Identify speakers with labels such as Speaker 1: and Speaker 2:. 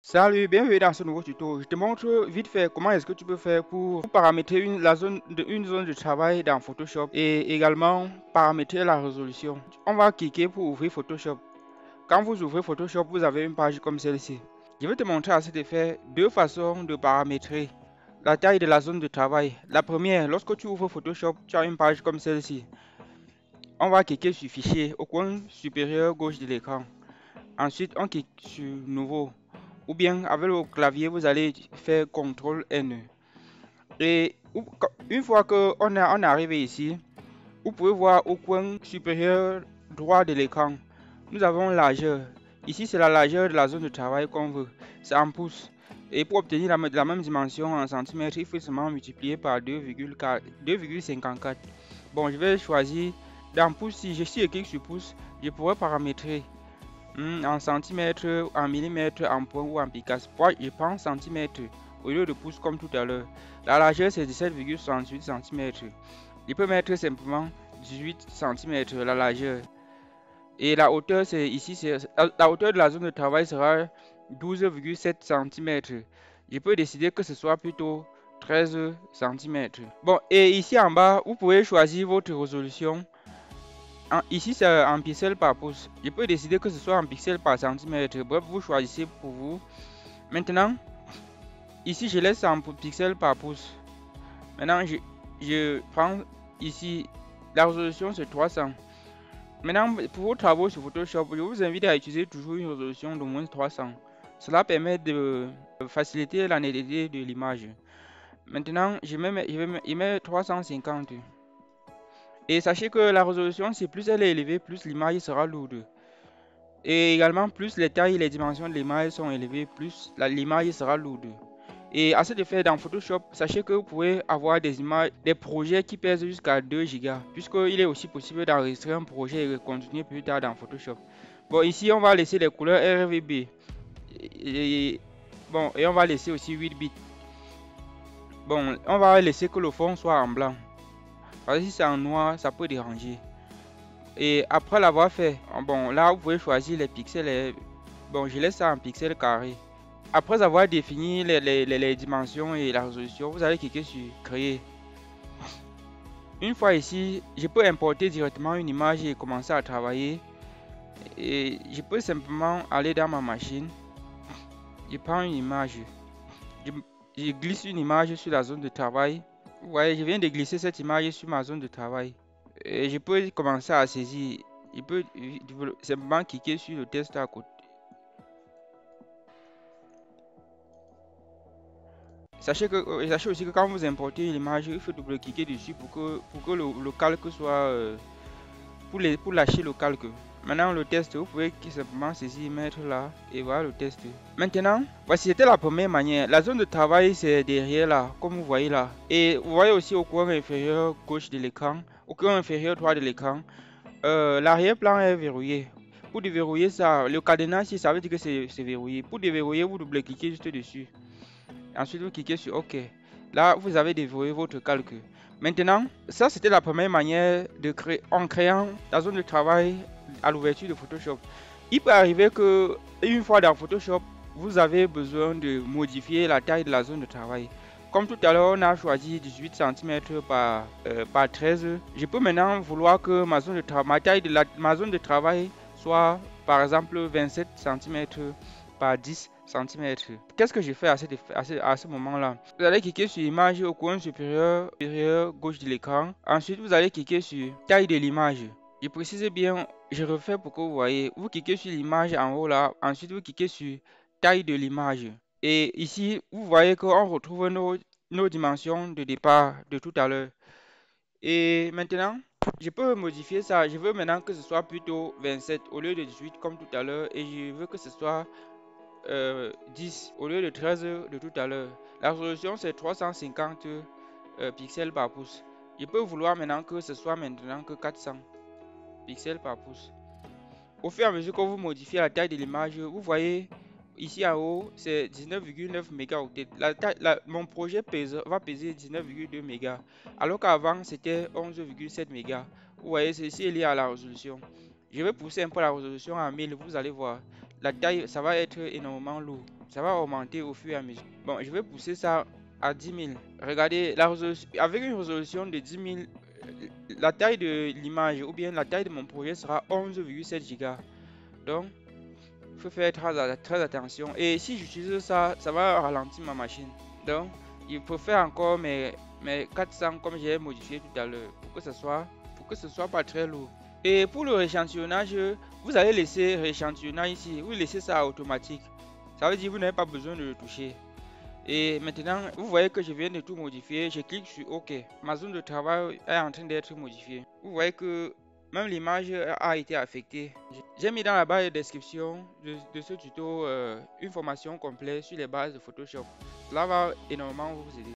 Speaker 1: Salut, bienvenue dans ce nouveau tuto. Je te montre vite fait comment est-ce que tu peux faire pour paramétrer une zone de travail dans Photoshop et également paramétrer la résolution. On va cliquer pour ouvrir Photoshop. Quand vous ouvrez Photoshop, vous avez une page comme celle-ci. Je vais te montrer à cet effet deux façons de paramétrer la taille de la zone de travail. La première, lorsque tu ouvres Photoshop, tu as une page comme celle-ci. On va cliquer sur Fichier au coin supérieur gauche de l'écran. Ensuite, on clique sur Nouveau. Ou bien avec le clavier, vous allez faire CTRL N. Et une fois qu'on est arrivé ici, vous pouvez voir au coin supérieur droit de l'écran, nous avons largeur. Ici, c'est la largeur de la zone de travail qu'on veut. C'est en pouces. Et pour obtenir la même dimension en centimètres, il faut seulement multiplier par 2,54. Bon, je vais choisir dans pouces. Si je clique sur pouces, je pourrais paramétrer en centimètres, en millimètres, en points ou en picasses. Moi, je prends centimètres au lieu de pouces comme tout à l'heure. La largeur, c'est 17,68 cm. Je peux mettre simplement 18 cm la largeur. Et la hauteur, c'est ici, la hauteur de la zone de travail sera 12,7 cm. Je peux décider que ce soit plutôt 13 cm. Bon, et ici en bas, vous pouvez choisir votre résolution. Ici, c'est en pixels par pouce. Je peux décider que ce soit en pixels par centimètre. Bref, vous choisissez pour vous. Maintenant, ici, je laisse en pixels par pouce. Maintenant, je prends ici, la résolution, c'est 300. Maintenant, pour vos travaux sur Photoshop, je vous invite à utiliser toujours une résolution de moins 300. Cela permet de faciliter la netteté de l'image. Maintenant, je mets 350. Et sachez que la résolution, si plus elle est élevée, plus l'image sera lourde. Et également, plus les tailles et les dimensions de l'image sont élevées, plus l'image sera lourde. Et à cet effet, dans Photoshop, sachez que vous pouvez avoir des images, des projets qui pèsent jusqu'à 2 Go, puisqu'il est aussi possible d'enregistrer un projet et de continuer plus tard dans Photoshop. Bon, ici, on va laisser les couleurs RGB. Bon, et on va laisser aussi 8 bits. Bon, on va laisser que le fond soit en blanc. Parce que si c'est en noir, ça peut déranger. Et après l'avoir fait, bon, là, vous pouvez choisir les pixels. Bon, je laisse ça en pixels carrés. Après avoir défini les dimensions et la résolution, vous allez cliquer sur Créer. Une fois ici, je peux importer directement une image et commencer à travailler. Et je peux simplement aller dans ma machine. Je prends une image. Je glisse une image sur la zone de travail. Vous voyez, je viens de glisser cette image sur ma zone de travail. Et je peux commencer à saisir. Je peux simplement cliquer sur le test à côté. Sachez aussi que quand vous importez l'image, il faut double-cliquer dessus pour que le calque soit pour lâcher le calque. Maintenant le test, vous pouvez simplement saisir, mettre là et voir le test. Maintenant, voici c'était la première manière. La zone de travail c'est derrière là, comme vous voyez là. Et vous voyez aussi au coin inférieur gauche de l'écran, au coin inférieur droit de l'écran, l'arrière-plan est verrouillé. Pour déverrouiller ça, le cadenas, ça veut dire que c'est verrouillé. Pour déverrouiller, vous double-cliquez juste dessus. Ensuite, vous cliquez sur OK. Là, vous avez déverrouillé votre calque. Maintenant, ça c'était la première manière de créer en créant la zone de travail à l'ouverture de Photoshop. Il peut arriver que une fois dans Photoshop, vous avez besoin de modifier la taille de la zone de travail. Comme tout à l'heure, on a choisi 18 cm par 13. Je peux maintenant vouloir que ma taille de ma zone de travail soit par exemple 27 cm par 10 cm. Qu'est-ce que je fais à ce moment-là? Vous allez cliquer sur image au coin supérieur gauche de l'écran. Ensuite, vous allez cliquer sur taille de l'image. Je précise bien, je refais pour que vous voyez. Vous cliquez sur l'image en haut là. Ensuite, vous cliquez sur taille de l'image. Et ici, vous voyez qu'on retrouve nos dimensions de départ de tout à l'heure. Et maintenant, je peux modifier ça. Je veux maintenant que ce soit plutôt 27 au lieu de 18 comme tout à l'heure. Et je veux que ce soit 10 au lieu de 13 de tout à l'heure. La résolution c'est 350 pixels par pouce. Je peux vouloir maintenant que ce soit maintenant que 400 pixels par pouce. Au fur et à mesure que vous modifiez la taille de l'image, vous voyez ici en haut c'est 19,9 mégaoctets. Mon projet va peser 19,2 mégas alors qu'avant c'était 11,7 mégas. Vous voyez ceci est lié à la résolution. Je vais pousser un peu la résolution à 1000, vous allez voir. la taille, ça va être énormément lourd. Ça va augmenter au fur et à mesure. Bon, je vais pousser ça à 10 000. Regardez, avec une résolution de 10 000, la taille de l'image ou bien la taille de mon projet sera 11,7 Go. Donc, il faut faire très attention. Et si j'utilise ça, ça va ralentir ma machine. Donc, il faut faire encore mes 400 comme j'ai modifié tout à l'heure pour que ce soit pas très lourd. Et pour le rééchantillonnage, vous allez laisser rééchantillonnage ici. Vous laissez ça automatique. Ça veut dire que vous n'avez pas besoin de le toucher. Et maintenant, vous voyez que je viens de tout modifier. Je clique sur OK. Ma zone de travail est en train d'être modifiée. Vous voyez que même l'image a été affectée. J'ai mis dans la barre de description de ce tuto une formation complète sur les bases de Photoshop. Cela va énormément vous aider.